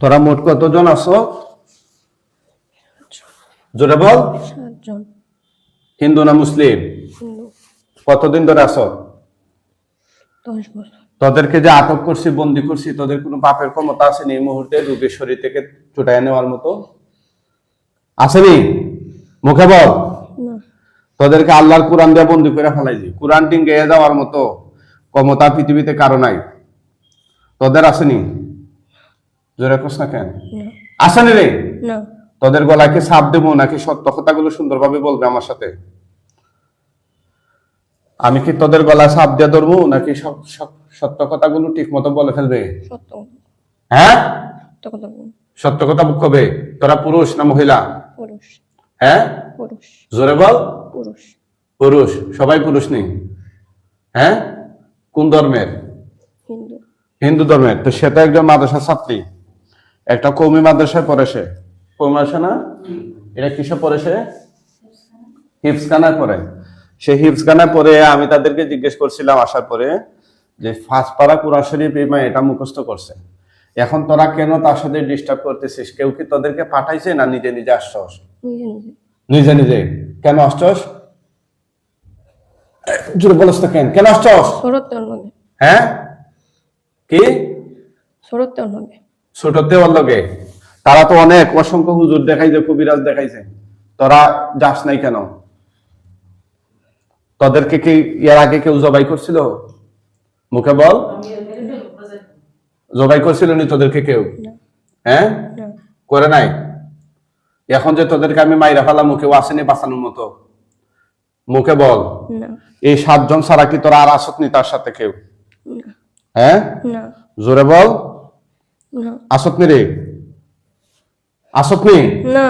তোরা মোট কতজন আছো? জোরে বল। 7 জন। হিন্দু না মুসলিম? হিন্দু। কতদিন ধরে আছো? 10 বছর। তোদেরকে যে আটক করছি, বন্দি করছি, তোদের কোনো বাপের ক্ষমতা আসেনি এই মুহূর্তে রোগীর শরীর থেকে ছুটাই নেওয়ার মতো? আসেনি? মুখে বল। না। তোদেরকে আল্লাহর কোরআন দিয়ে বন্দি করে ফেলাইছি। কোরআন টিঙ্গে যাওয়ার মতো ক্ষমতা পৃথিবীতে কারো নাই। তোদের আসেনি? জোরে কোস না কেন? না। আসেনি রে? না। তোদের গলায় কি সাপ দেবো নাকি সত্য কথাগুলো সুন্দরভাবে বলবে আমার সাথে? আমি কি তোদের গলায় সাপ দিয়ে ধরবো নাকি সত্য কথাগুলো ঠিক মতো বলে ফেলবে? সত্য। হ্যাঁ, সত্য কথা বল। সত্য কথা কবে? তোরা পুরুষ না মহিলা? পুরুষ। হ্যাঁ, পুরুষ। জোরে বল। পুরুষ। পুরুষ। সবাই পুরুষ নেই? হ্যাঁ, কোন ধর্মের? হিন্দু। হিন্দু ধর্মের। তো সে তো একজন মাদ্রাসা ছাত্রী, একটা কওমি মাদ্রাসায় পড়ে সে। কওমি মাদ্রাসা না, এটা কিসে পড়ে সে? হিফজখানায় পড়ে। সে হিফজখানায় পড়ে আমি তাদেরকে জিজ্ঞেস করছিলাম আসার পরে যে ফার্স্ট পারা কোরআন শরীফ এটা মুখস্থ করছে। এখন তোরা কেন তার সাথে ডিস্টার্ব করতেছিস? কেউ কি তোদেরকে পাঠাইছে না নিজে নিজে আসছস? নিজে নিজে। নিজে নিজে। কেন আসছস? জোরে বলছ না কেন? কেন আসছস? সরত্তর নগে। হ্যাঁ, কি সরত্তর নগে। ছোটতে ওর লগে? তারা তো অনেক অসংখ্য হুজুর দেখাইছে, কবিরাজ দেখাইছে, তোরা যাস নাই কেন? তোদেরকে কি এর আগে কেউ জবাই করছিল? মুখে বল। জবাই করছিল নি তোদেরকে কেউ? না। হ্যাঁ, না। করে নাই? এখন যে তোদেরকে আমি মাইরা ফেলাম, মুখেও আসেনি বাঁচানোর মতো? মুখে বল। না। এই 7 জন ছাড়া কি তোরা আর আসত নি তার সাথে কেউ? না। হ্যাঁ, না। জোরে বল। না। আসত নি রে? আসত নি? না।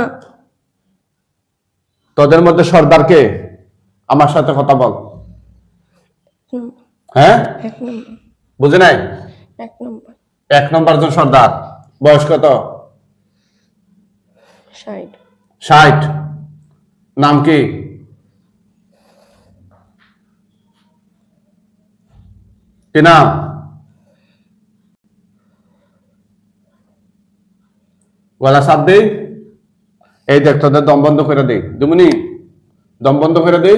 তোদের মধ্যে সর্দার কে? আমার সাথে কথা বল। হ্যাঁ, 1 নম্বর। বুঝে নাই? 1 নম্বর। 1 নম্বর জন সর্দার। বয়স কত? 60। 60। নাম কি? কি নাম? গলা সাপ দে। এই দেখ তোদের দম বন্ধ করে দে। দুমুনি দম বন্ধ করে দে,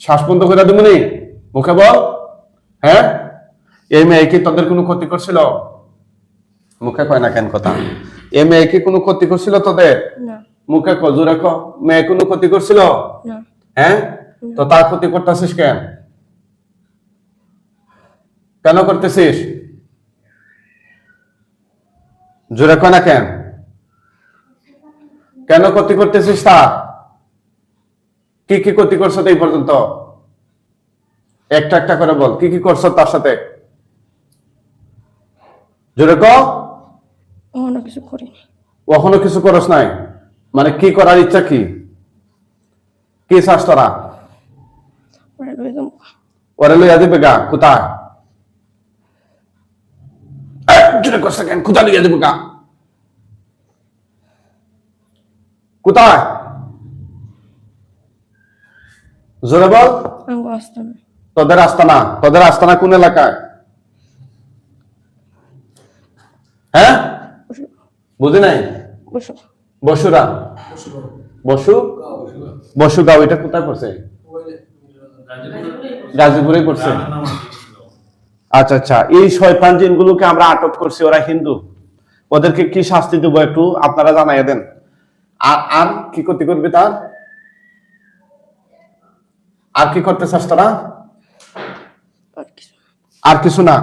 শ্বাস বন্ধ করে দুমুনি। মুখে বল। হ্যাঁ, এই মেয়ে কি তোদের কোনো ক্ষতি করছিল? মুখে কয় না কেন কথা? এই মেয়ে কি কোনো ক্ষতি করছিল তোদের? না। মুখে ক, জোরে ক। মেয়ে কোনো ক্ষতি করছিল? না। হ্যাঁ, তো তার ক্ষতি করতেছিস কেন? কেন করতেছিস? জোরে কয় না কেন? কেন ক্ষতি করতেছিস তার? কি কি ক্ষতি করছো এই পর্যন্ত? একটা একটা করে বল, কি কি করছো তার সাথে? জোরে ক। কখনো কিছু করিনি। কখনো কিছু করস নাই? মানে কি করার ইচ্ছা কি? কি চাস তোরা? ওরা লয়ে যাবো। ওরে লইয়া দিবে গা? কোথায়? জোরে কস না কেন? কোথায় লইয়া দিবে গা? কোথায়? জোরে বল। আঙ্গো আসতো না। তোদের আস্তানা? তোদের আস্তানা কোন এলাকায়? হ্যাঁ, বুঝি নাই? বসো। বসুরা? বসু বসুগাঁও, এটা কোথায় পড়ছে? গাজীপুরে পড়ছে। আচ্ছা আচ্ছা, এই শয়তান জিনগুলোকে আমরা আটক করছি, ওরা হিন্দু। ওদেরকে কি শাস্তি দেবো একটু আপনারা জানাই দেন। আর আর কি ক্ষতি করবে তার? আর কি করতে চাস তোরা? আর কিছু না। আর কিছু না?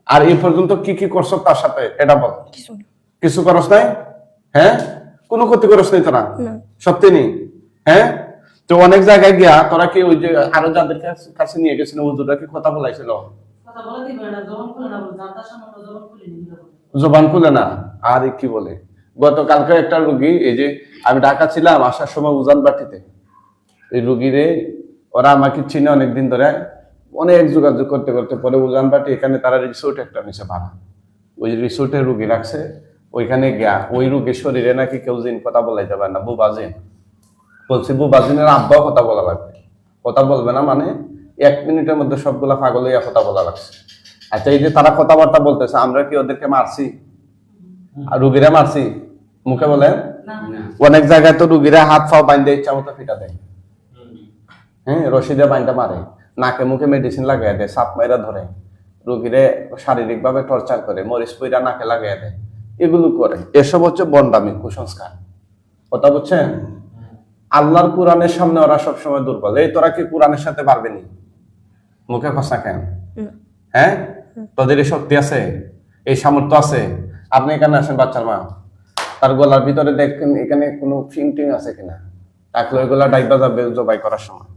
আর এই পর্যন্ত কি কি করছো তার সাথে এটা বল। কিছু না। কিছু করস নাই? হ্যাঁ, কোনো ক্ষতি করস নাই তোরা? না। সত্যি নেই? হ্যাঁ, তো অনেক জায়গায় গিয়া তোরা কি ওই যে আরো যাদের কাছে নিয়ে গেছিল হুজুররা কি কথা বলাইছিল? জবান খুলে না। আর কি বলে, গতকালকে একটা রুগী, এই যে আমি ঢাকা ছিলাম, আসার সময় উজান বাটিতে এই রুগীরে ওরা আমাকে চিনে অনেকদিন ধরে, অনেক যোগাযোগ করতে করতে পরে উজান বাটি এখানে তারা রিসোর্ট একটা নিচে ভাড়া, ওই রিসোর্টে রুগী রাখছে। ওইখানে গিয়া ওই রুগীর শরীরে নাকি কেউ জিন কথা বলাইতে পারে না, বুবাজিন। বলছি বুবাজিনের আব্বাও কথা বলা লাগবে। কথা বলবে না মানে 1 মিনিটের মধ্যে সবগুলা পাগল হইয়া কথা বলা লাগছে। আচ্ছা, এই যে তারা কথাবার্তা বলতেছে, আমরা কি ওদেরকে মারছি? আর রুগীরা মারছি মুখে বলেন? অনেক জায়গায় তো রুগীরা হাত পাও বাইন্ধে ইচ্ছা মতো ফিটা দেয়, হ্যাঁ, রশি দিয়ে বাইন্ধা মারে, নাকে মুখে মেডিসিন লাগাই দেয়, সাপ মাইরা ধরে, রুগীরে শারীরিক ভাবে টর্চার করে, মরিচ পুইরা নাকে লাগাই দেয়, এগুলো করে। এসব হচ্ছে বন্ডামি, কুসংস্কার। কথা বুঝছেন? আল্লাহর কোরআনের সামনে ওরা সবসময় দুর্বল। এই তোরা কি কোরআনের সাথে পারবেনি? মুখে খসা কেন? হ্যাঁ, তোদের এই শক্তি আছে, এই সামর্থ্য আছে? আপনি এখানে আসেন, বাচ্চার মা, তার গলার ভিতরে দেখেন এখানে কোনো ফিংটিং আছে কিনা, থাকলে ওইগুলা ডাইবা যাবে জবাই করার সময়।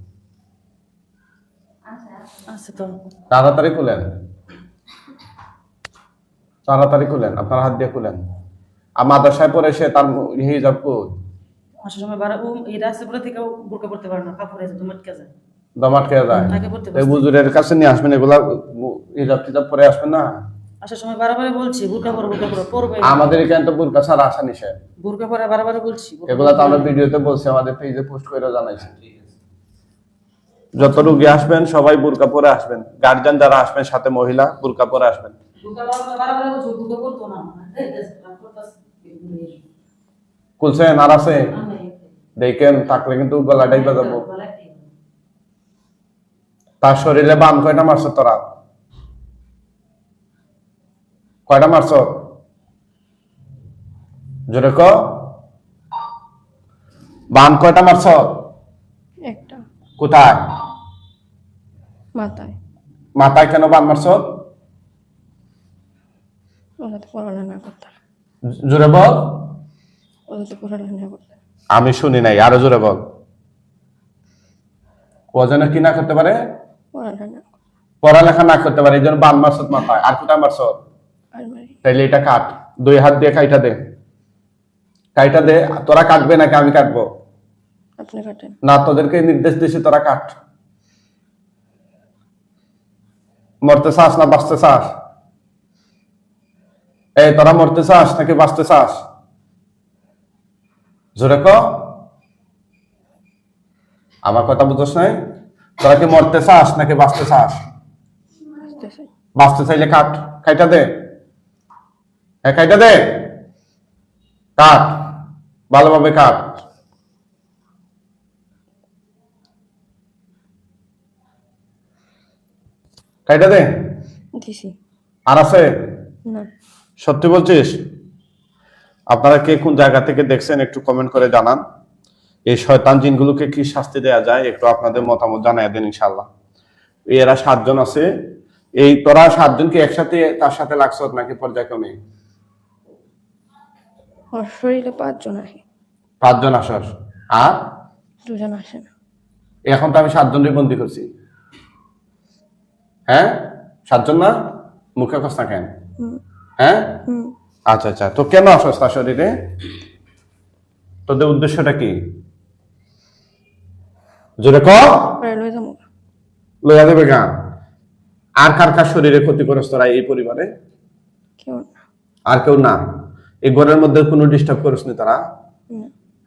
তাড়াতাড়ি খুলেন, তাড়াতাড়ি খুলেন, আপনার হাত দিয়ে খুলেন। আর মাদ্রাসায় পড়ে সে তার হিজাব কই? দমাটকে যায়। এই বুজুরের কাছে নিয়ে আসবেন, এগুলা হিজাব টিজাব পরে আসবেন না। আসার সময় বারবার বলছি বুরকা পরবে। আমাদের এখানে তো বুরকা ছাড়া আসা নিষেধ। বুরকা পরে বারবার বলছি। এগুলা তো আমরা ভিডিওতে বলছি, আমাদের পেজে পোস্ট করে জানাইছি। যত রোগী আসবেন সবাই বুরকা পরে আসবেন, গার্জিয়ান যারা আসবেন সাথে মহিলা বুরকা পরে আসবেন। খুলছেন আর আছে দেখেন, থাকলে কিন্তু গলা ডাইবা যাবো। তার শরীরে বান কয়টা মারছ তোরা? কয়টা মারছ? জোরে ক, বান কয়টা মারছ? একটা। কোথায়? মাথায়। মাথায় কেন বান মারছ? ওরা তো পড়ালেখা না করতে। জোরে বল। ওরা তো পড়ালেখা না করতে। আমি শুনি নাই, আরো জোরে বল। ওজনে কি না করতে পারে? পড়ালেখা না করতে পারে, এই জন্য বান মারছ মাথায়। আর কোথায় মারছ? তাইলে এটা কাট, দুই হাত দিয়ে কাইটা দে, কাইটা দে। তোরা কাটবে নাকি আমি কাটবো? আপনি কাটেন না, তোদেরকে নির্দেশ দিছি, তোরা কাট। মরতে চাস না বাঁচতে চাস? এই তোরা মরতে চাস নাকি বাঁচতে চাস? জোরে ক, আমার কথা বুঝছ নাই? তোরা কি মরতে চাস নাকি বাঁচতে চাস? বাঁচতে চাইলে কাট, কাইটা দে। হ্যাঁ, কাইটা দে, কাট, ভালোভাবে কাট। কাইটা দে। আর আছে? সত্যি বলছিস? আপনারা কে কোন জায়গা থেকে দেখছেন একটু কমেন্ট করে জানান। এই শয়তান জিনগুলোকে কি শাস্তি দেয়া যায় একটু আপনাদের মতামত জানাই দেন ইনশাআল্লাহ। এরা 7 জন আছে, এই তোরা 7 জন কি একসাথে তার সাথে লাগছ নাকি পর্যায়ক্রমে? শরীরে 5 জন আসে। 5 জন আসস, আর 2 জন আসে না। এখন তো আমি 7 জনের বন্দি করছি। হ্যাঁ, 7 জন না? মুখে কষ্ট না কেন? হ্যাঁ, আচ্ছা আচ্ছা, তো কেন আসস তার শরীরে? তোদের উদ্দেশ্যটা কি? জোরে ক। লইয়া দেবে গান। আর কার কার শরীরে ক্ষতি করস তোরা এই পরিবারে? কেউ না। আর কেউ না? এই ঘরের মধ্যে কোনো ডিস্টার্ব করিস নি তোরা?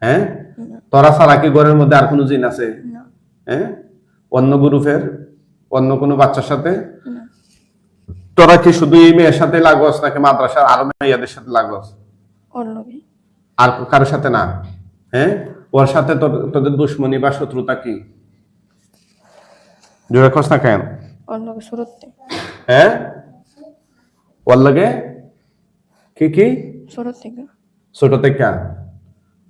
হ্যাঁ, তোরা ছাড়া কি ঘরের মধ্যে আর কোনো জিন আছে? হ্যাঁ, অন্য গ্রুপের অন্য কোনো বাচ্চার সাথে? তোরা কি শুধু এই মেয়ের সাথে লাগস নাকি মাদ্রাসার আরো মেয়েদের সাথে লাগস? আর কারোর সাথে না? হ্যাঁ, ওর সাথে তোদের দুশ্মনী বা শত্রুতা কি? জোরে কস না কেন? হ্যাঁ, ওর লাগে কি কি? ছোট থেকে।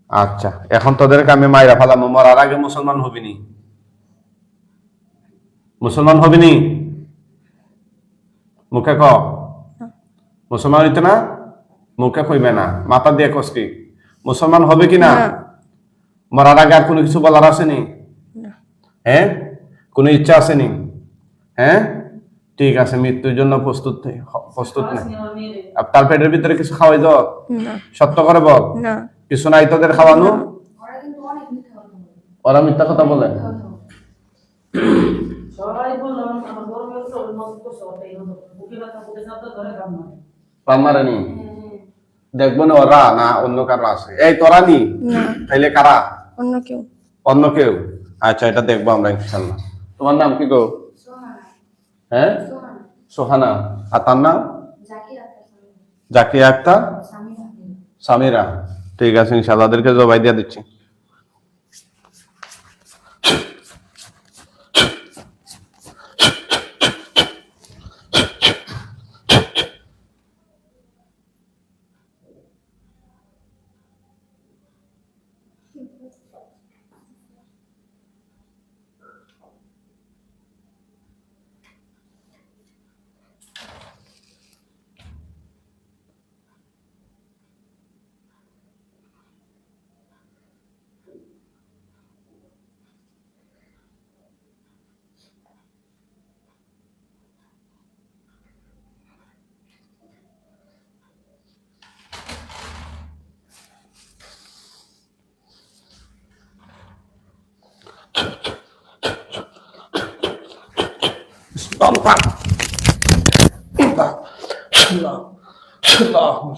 আচ্ছা, এখন তোদেরকে আমি মাইরা ফেলাম, মরার আগে মুসলমান হবিনি? মুসলমান হবিনি? মুখে ক। মুসলমান হইতে না? মুখে কইবে না, মাথা দিয়ে কস কি? মুসলমান হবে কি না? মরার আগে আর কোনো কিছু বলার আসেনি? হ্যাঁ, কোনো ইচ্ছা আসেনি? হ্যাঁ, ঠিক আছে, মৃত্যুর জন্য প্রস্তুত নেই। তার পেটের ভিতরে কিছু খাওয়াই দাও? সত্য করে বল, কিছু নাই তোদের খাওয়ানো? ওরা মিথ্যা কথা বলে। মারেনি? দেখবো না ওরা না অন্য কারো আছে? এই তোরা নি? তাইলে কারা? অন্য কেউ। আচ্ছা, এটা দেখবো আমরা ইনশাআল্লাহ। তোমার নাম কি গো? হ্যাঁ, সোহানা। আর তার নাম? জাকিয়া আক্তার সামিরা, ঠিক আছে ইনশাআল্লাহ ওদেরকে জবাই দিয়ে দিচ্ছি।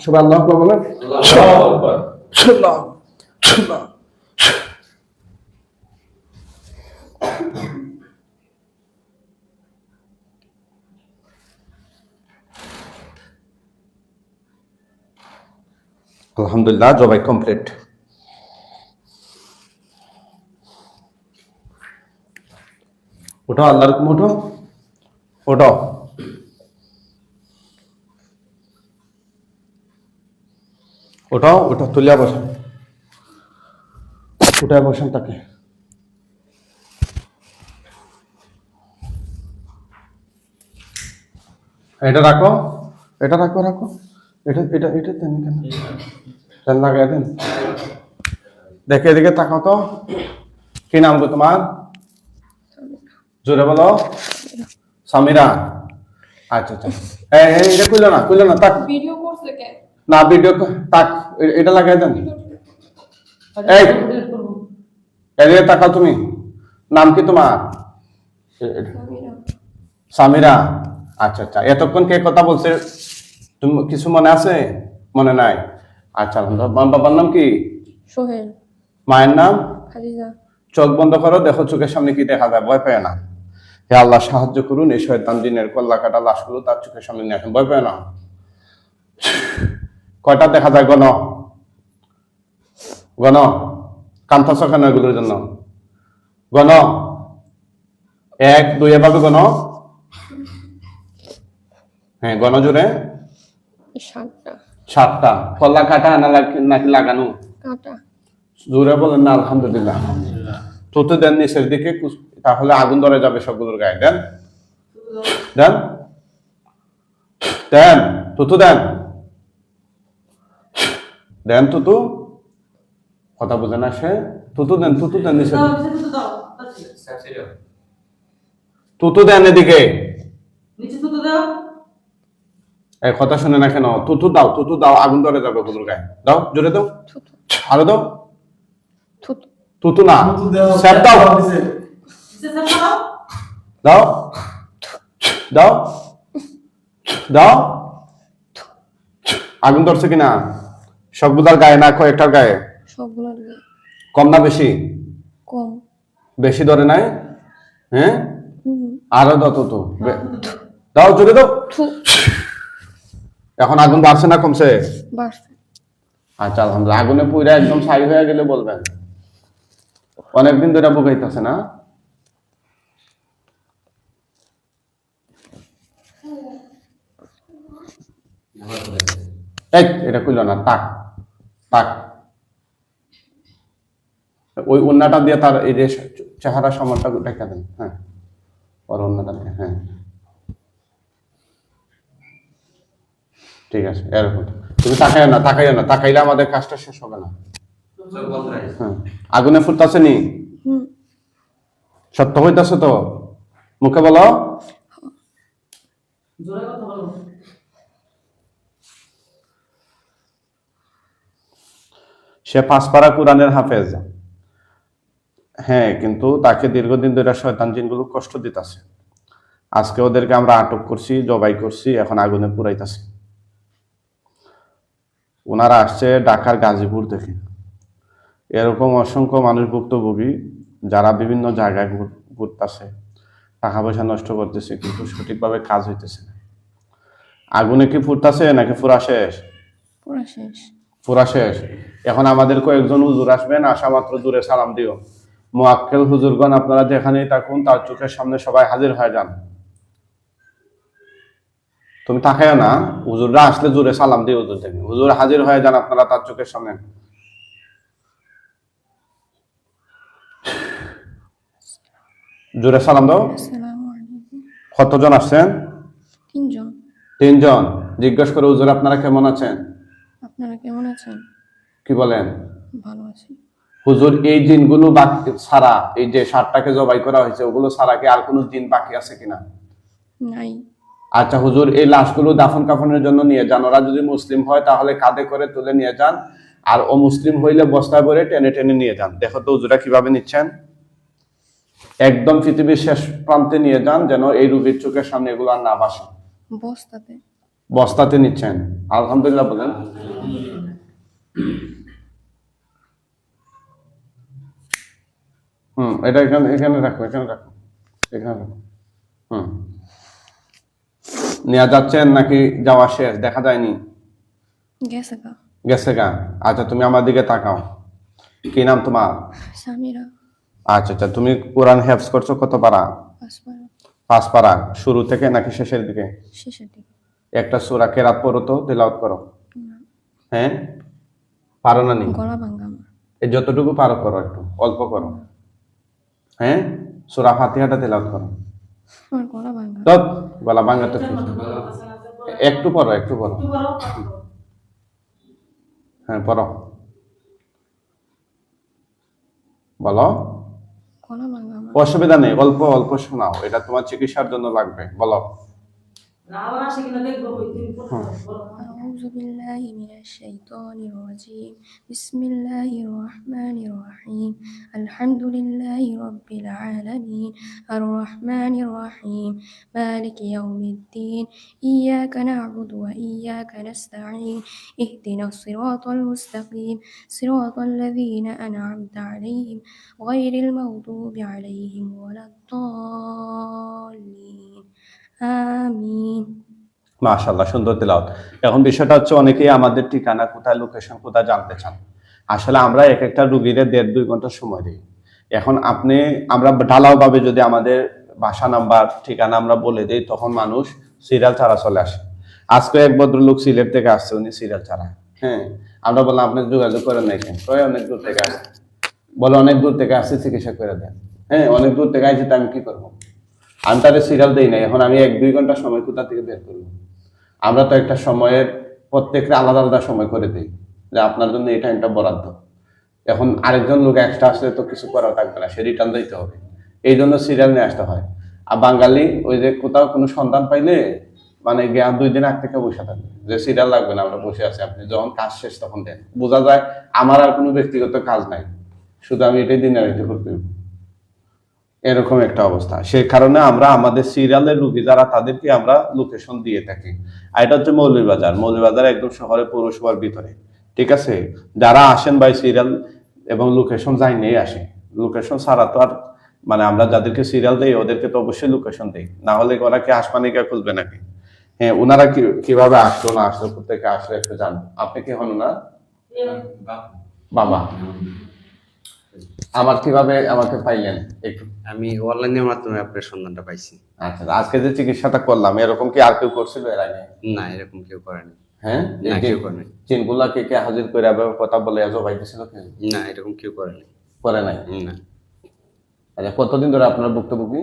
সুবহানাল্লাহ বলেন। আলহামদুলিল্লাহ জবাই কমপ্লিট। উঠো, আল্লাহর হুকুম উঠো, ওঠো। ওঠাও, ওটা তুলিয়া বসেন, উঠায় বসেন তাকে। এটা রাখো, এটা রাখো, রাখো, এটা এটা এটা দেন, কেন দেন, লাগাই দেন। দেখে এদিকে তাকাও তো, কি নাম গো তোমার? জোরে বলো। সামিরা। আচ্ছা আচ্ছা, এটা কইলো না, কইলো না, তাক ভিডিও করছে কে? না, ভিডিও তাক, এটা লাগাই দেন। এই এদিকে তাকাও তুমি, নাম কি তোমার? সামিরা। আচ্ছা আচ্ছা, এতক্ষণ কে কথা বলছে তুমি কিছু মনে আছে? মনে নাই? আচ্ছা আলহামদুলিল্লাহ। বাবার নাম কি? সোহেল। মায়ের নাম? খাদিজা। চোখ বন্ধ করো, দেখো চোখের সামনে কি দেখা যায়, ভয় পায় না। হে আল্লাহ সাহায্য করুন, এই শয়তান জিনের কল্লা কাটা লাশগুলো তার চোখের সামনে নিয়ে আসেন, ভয় পায় না। কয়টা দেখা যায় গণ? গণ, কান্তাছ কেন এগুলোর জন্য? গণ, 1 2 এভাবে গণ। হ্যাঁ গণ জোরে। 7টা। 7টা। কল্লা কাটা নাকি লাগানো? কাটা। জোরে বলেন না আলহামদুলিল্লাহ। থুতু দেন নিচের দিকে, তাহলে আগুন ধরে যাবে সবগুলোর গায়ে। দেন দেন দেন, থুতু দেন, দেন থুতু। কথা বুঝে না সে? থুতু দেন, থুতু দেন নিচের দাও, দিকে, নিচে থুতু দাও। থুতু দেন এদিকে। নিচে থুতু দাও। এই কথা শুনে না কেন? থুতু দাও, থুতু দাও, আগুন ধরে যাবে ওগুলোর গায়ে। দাও, জোরে দাও, থুতু। আরো দাও। থুতু। থুতু না, স্যাপ দাও, নিচে স্যাপ দাও। দাও দাও দাও। আগুন ধরছে কিনা? সবগুলার গায়ে না কয়েকটার গায়ে? সবগুলোর গায়ে। কম না বেশি? কম। বেশি ধরে নাই? হ্যাঁ, হুম। আরো দাও তো তো, দাও জোরে দাও। থু। এখন আগুন বাড়ছে না কমছে? বাড়ছে। আচ্ছা আলহামদুলিল্লাহ। আগুনে পুইরা একদম ছাই হয়ে গেলে বলবেন। অনেকদিন ধরে বুকাইতেছে না? এই এটা কইল না, তাক তাক। ওই ওন্নাটা দিয়ে তার এই যে চেহারা সমানটা দেখা দেন। হ্যাঁ, ওর ওন্নাটা দিয়ে, হ্যাঁ ঠিক আছে। এরকম তুমি তাকাইও না, তাকাইও না, তাকাইলে আমাদের কাজটা শেষ হবে না। হ্যাঁ, আগুনে ফুটতাছে নি? হুম। সত্য হইতাছে তো? মুখে বলো। জোরে কথা বলো। সে 5 পারা কোরআনের হাফেজ। হ্যাঁ, কিন্তু তাকে দীর্ঘদিন ধরে শয়তান জিনগুলো কষ্ট দিতেছে। আজকে ওদেরকে আমরা আটক করছি, জবাই করছি, এখন আগুনে পুরাইতাছি। ওনারা আসছে ঢাকার গাজীপুর থেকে। এরকম অসংখ্য মানুষ ভুক্তভোগী যারা বিভিন্ন জায়গায় ঘুরতেছে, টাকা পয়সা নষ্ট করতেছে, কিন্তু সঠিকভাবে কাজ হইতেছে না। আগুনে কি ফুটতেছে নাকি পুরা শেষ? পুরা শেষ। পুরা শেষ। এখন আমাদের কয়েকজন হুজুর আসবেন, আসা মাত্র দূরে সালাম দিও। মুআক্কেল হুজুরগণ আপনারা যেখানেই থাকুন তার চোখের সামনে সবাই হাজির হয়ে যান। তুমি তাকায় না, হুজুররা আসলে জোরে সালাম দিও হুজুর থেকে। হুজুর হাজির হয়ে যান আপনারা তার চোখের সামনে। জোরে সালাম দাও। আসসালামু আলাইকুম। কতজন আসছেন? 3 জন। 3 জন। জিজ্ঞেস করে হুজুর আপনারা কেমন আছেন? আপনারা কেমন আছেন? কি বলেন? ভালো আছি। হুজুর এই দিনগুলো বাকি ছাড়া, এই যে 60টাকে জবাই করা হয়েছে ওগুলো ছাড়া কি আর কোনো দিন বাকি আছে কিনা? নাই। আচ্ছা হুজুর, এই লাশগুলো দাফন কাফনের জন্য নিয়ে যান। ওরা যদি মুসলিম হয় তাহলে কাঁধে করে তুলে নিয়ে যান, আর অমুসলিম হইলে বস্তায় ভরে টেনে টেনে নিয়ে যান। দেখো তো হুজুরা কিভাবে নিচ্ছেন। একদম পৃথিবীর শেষ প্রান্তে নিয়ে যান, যেন এই রোগীর চোখের সামনে এগুলো আর না ভাসে। বস্তাতে। বস্তাতে নিচ্ছেন। আলহামদুলিল্লাহ বলেন। এটা এখানে এখানে রাখো, এখানে রাখো, এখানে রাখো। নেওয়া যাচ্ছেন নাকি যাওয়া শেষ? দেখা যায়নি। গেছে গা। গেছে গা। আচ্ছা তুমি আমার দিকে তাকাও। কি নাম তোমার? সামিরা। আচ্ছা আচ্ছা, তুমি কোরআন হেফজ করছো কত পারা? 5 পারা। 5 পারা। শুরু থেকে নাকি শেষের দিকে? শেষের দিকে। একটা সূরা কেরাত পড়ো তো, তেলাওয়াত করো। না, হ্যাঁ, পারো না নি? গলা ভাঙা আমার। এই যতটুকু পারো করো, একটু অল্প করো। হ্যাঁ, সূরা ফাতিহাটা তেলাওয়াত করো। আমার গলা ভাঙা। তো গলা ভাঙা তো কি? একটু পড়ো, একটু পড়ো। হ্যাঁ পড়ো, বলো। গলা ভাঙা আমার। অসুবিধা নেই, অল্প অল্প শোনাও, এটা তোমার চিকিৎসার জন্য লাগবে। বলো। আবার আসে কিনা দেখবো তুমি বলো। أعوذ بالله من الشيطان الرجيم. بسم الله الرحمن الرحيم. الحمد لله رب العالمين الرحمن الرحيم مالك يوم الدين إياك نعبد وإياك نستعين اهدنا الصراط المستقيم صراط الذين أنعمت عليهم غير المغضوب عليهم ولا الضالين آمين. মাশাআল্লাহ, সুন্দর তেলাওয়াত। এখন বিষয়টা হচ্ছে অনেকেই আমাদের ঠিকানা কোথায়, লোকেশন কোথায় জানতে চান। আসলে আমরা এক একটা রুগীরে 1.5-2 ঘন্টা সময় দিই। এখন আমরা ঢালাও ভাবে যদি আমাদের বাসা নাম্বার ঠিকানা আমরা বলে দিই, তখন মানুষ সিরিয়াল ছাড়া চলে আসে। আজকে এক ভদ্রলোক সিলেট থেকে আসছে, উনি সিরিয়াল ছাড়া। হ্যাঁ, আমরা বললাম আপনি যোগাযোগ করেন নাই কেন? কয় অনেক দূর থেকে আসছে। বলে অনেক দূর থেকে আসছে, চিকিৎসা করে দেন। হ্যাঁ, অনেক দূর থেকে আসছে, আমি কি করবো? আমি তাদের সিরিয়াল দিই নাই। এখন আমি 1-2 ঘন্টা সময় কোথা থেকে বের করবো? আমরা তো একটা সময়ের প্রত্যেকটা আলাদা আলাদা সময় করে দিই যে আপনার জন্য এই টাইমটা বরাদ্দ। এখন আরেকজন লোক এক্সট্রা আসলে তো কিছু করা থাকবে না, সে রিটার্ন দিতে হবে। এই জন্য সিরিয়াল নিয়ে আসতে হয়। আর বাঙালি ওই যে কোথাও কোনো সন্ধান পাইলে মানে 2 দিন আগ থেকে বসে থাকে যে সিরিয়াল লাগবে না, আমরা বসে আছি, আপনি যখন কাজ শেষ তখন দেন। বোঝা যায় আমার আর কোনো ব্যক্তিগত কাজ নাই, শুধু আমি এটাই দিন রাইতে করতে হবে। এরকম একটা অবস্থা। সেই কারণে আমরা আমাদের সিরিয়ালের রুগী যারা তাদেরকে আমরা লোকেশন দিয়ে থাকি। আর এটা হচ্ছে মৌলভীবাজার। মৌলভীবাজার একদম শহরের পৌরসভার ভিতরে। ঠিক আছে, যারা আসেন ভাই সিরিয়াল এবং লোকেশন যাই নিয়ে আসে। লোকেশন ছাড়া তো আর মানে আমরা যাদেরকে সিরিয়াল দেই ওদেরকে তো অবশ্যই লোকেশন দেই, না হলে ওরা কি আসমানিকা খুঁজবে নাকি? হ্যাঁ, ওনারা কিভাবে আসলো না আসলো, কোথেকে আসলো একটু জানো। আপনি কি হন না? বাবা, আমার কিভাবে আমাকে পাইলেন একটু? আমি অনলাইনের মাধ্যমে আপনার সন্ধানটা পাইছি। আচ্ছা, আজকে যে চিকিৎসাটা করলাম এরকম কি আর কেউ করছিল এর আগে? না, এরকম কেউ করেনি। হ্যাঁ, না, কেউ করেনি। চিনগুলাকে কে হাজির করে আবার কথা বলে জবাই দিছিল কেউ? না, এরকম কেউ করেনি। করে নাই? না। আচ্ছা, কতদিন ধরে আপনার ভুক্তভোগী?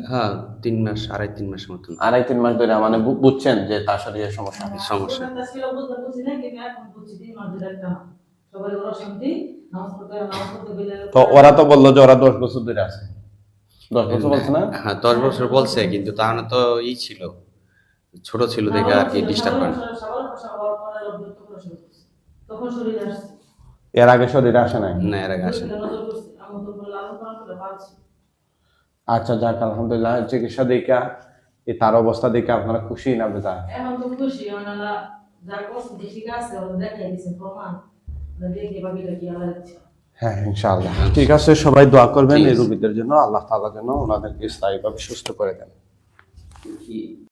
হ্যাঁ, 3 মাস, 2.5-3 মাসের মতন 2.5-3 মাস ধরে মানে বুঝছেন যে তার শরীরে সমস্যা? সমস্যা। ছিল বুঝছি না কিন্তু এখন বুঝছি 3 মাস ধরে একটা সবাই ওরা শান্তি নামাজ পড়তে গেলে তো ওরা তো বললো যে ওরা 10 বছর ধরে আছে। 10 বছর বলছে না? হ্যাঁ, 10 বছর বলছে, কিন্তু তাহলে তো ছিল, ছোট ছিল দেখে আর কি ডিস্টার্ব করে। তখন শরীর আসছে। এর আগে শরীরে আসে নাই? না, এর আগে আসে। আমি তো লালন পালন করে পারছি। আচ্ছা যাক, আলহামদুলিল্লাহ। চিকিৎসা দেখা তার অবস্থা দেখে আপনারা খুশি না বেজা? এখন তো খুশি, ওনারা যা করছে ঠিক আছে, ওরা দেখাই দিয়েছে প্রমাণ, দেখে বাকিটা কি আলাদা ইচ্ছা। হ্যাঁ, ইনশাআল্লাহ। ঠিক আছে, সবাই দোয়া করবেন ঠিক আছে। এই রোগীদের জন্য, আল্লাহ তাআলা যেন ওনাদেরকে স্থায়ীভাবে সুস্থ করে দেন।